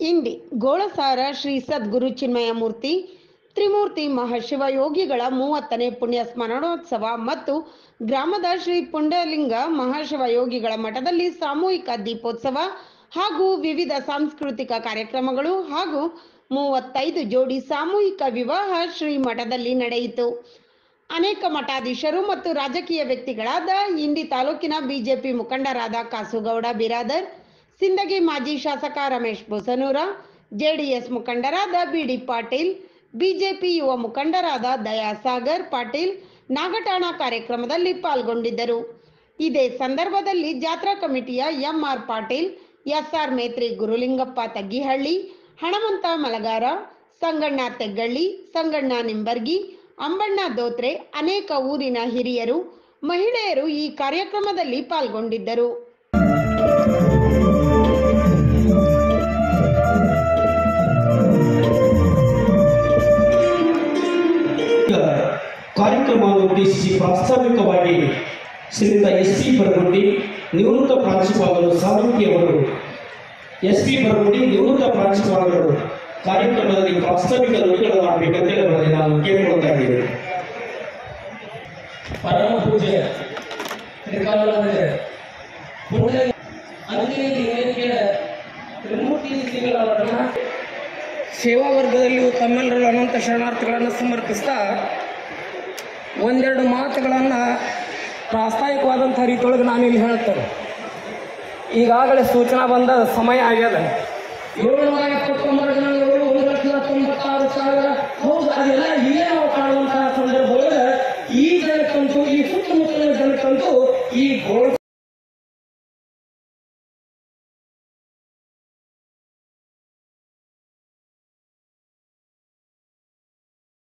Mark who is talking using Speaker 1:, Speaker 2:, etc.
Speaker 1: ಇಂಡಿ ಗೋಳಸಾರ ಶ್ರೀ ಸದ್ಗುರು ಚಿನ್ಮಯಮೂರ್ತಿ ತ್ರಿಮೂರ್ತಿ ಮಹಾಶಿವಯೋಗಿಗಳ 30ನೇ ಪುಣ್ಯ ಸ್ಮರಣೋತ್ಸವ ಮತ್ತು ಗ್ರಾಮದ ಶ್ರೀ ಪುಂಡಲಿಂಗ ಮಹಾಶಿವಯೋಗಿಗಳ ಮಠದಲ್ಲಿ ಸಾಮೂಹಿಕ ದೀಪೋತ್ಸವ ಹಾಗೂ ವಿವಿಧ ಸಾಂಸ್ಕೃತಿಕ ಕಾರ್ಯಕ್ರಮಗಳು ಹಾಗೂ 35 ಜೋಡಿ ಸಾಮೂಹಿಕ ವಿವಾಹ ಶ್ರೀ ಮಠದಲ್ಲಿ ನಡೆಯಿತು. ಅನೇಕ ಮಠಾಧೀಶರು ಮತ್ತು ರಾಜಕೀಯ ವ್ಯಕ್ತಿಗಳಾದ ಇಂಡಿ ತಾಲೂಕಿನ ಬಿಜೆಪಿ ಮುಖಂಡರಾದ ಕಾಸುಗೌಡ ಬಿರಾದರ್, ಸಿಂದಗಿ ಮಾಜಿ ಶಾಸಕ ರಮೇಶ್ ಬೂಸನೂರ, ಜೆಡಿಎಸ್ ಮುಖಂಡರಾದ ಬಿಡಿ ಪಾಟೀಲ್, ಬಿಜೆಪಿ ಯುವ ಮುಖಂಡರಾದ ದಯಾಸಾಗರ್ ಪಾಟೀಲ್ ನಾಗಠಾಣ ಕಾರ್ಯಕ್ರಮದಲ್ಲಿ ಪಾಲ್ಗೊಂಡಿದ್ದರು. ಇದೇ ಸಂದರ್ಭದಲ್ಲಿ ಜಾತ್ರಾ ಕಮಿಟಿಯ ಎಂಆರ್ ಪಾಟೀಲ್, ಎಸ್ಆರ್ ಮೇತ್ರಿ, ಗುರುಲಿಂಗಪ್ಪ ತಗ್ಗಿಹಳ್ಳಿ, ಹಣಮಂತ ಮಲಗಾರ, ಸಂಗಣ್ಣ ತೆಗ್ಗಳ್ಳಿ, ಸಂಗಣ್ಣ ನಿಂಬರ್ಗಿ, ಅಂಬಣ್ಣ ದೋತ್ರೆ, ಅನೇಕ ಊರಿನ ಹಿರಿಯರು, ಮಹಿಳೆಯರು ಈ ಕಾರ್ಯಕ್ರಮದಲ್ಲಿ ಪಾಲ್ಗೊಂಡಿದ್ದರು.
Speaker 2: ಕಾರ್ಯಕ್ರಮವನ್ನು ಉದ್ದೇಶಿಸಿ ಪ್ರಾಸ್ತಾವಿಕವಾಗಿ ಶ್ರೀಯುತ ಎಸ್.ಪಿ. ಬರಗುಂಡಿ, ನಿವೃತ್ತ ಪ್ರಾಂಶುಪಾಲರು ಸಾಲುಕಿಯವರು, ಎಸ್.ಪಿ. ಬರಗುಂಡಿ, ನಿವೃತ್ತ ಪ್ರಾಂಶುಪಾಲರು ಕಾರ್ಯಕ್ರಮದಲ್ಲಿ ಪ್ರಾಸ್ತಾವಿಕ ನುಡಿಗಳನ್ನಾಗಬೇಕಂತೇಳಿ ನಾನು ಕೇಳಿಕೊಳ್ತಾ ಇದ್ದೇವೆ.
Speaker 3: ಪರಮ ಪೂಜೆ ಸೇವಾ ವರ್ಗದಲ್ಲಿಯೂ ತಮ್ಮೆಲ್ಲರೂ ಅನಂತ ಶರಣಾರ್ಥಿಗಳನ್ನು ಸಮರ್ಪಿಸ್ತಾ ಒಂದೆರಡು ಮಾತುಗಳನ್ನು ಪ್ರಾಸ್ತಾವಿಕವಾದಂಥ ರೀತಿಯೊಳಗೆ ನಾನಿಲ್ಲಿ ಹೇಳ್ತೇನೆ. ಈಗಾಗಲೇ ಸೂಚನಾ ಬಂದ ಸಮಯ ಆಗ್ಯದ. 7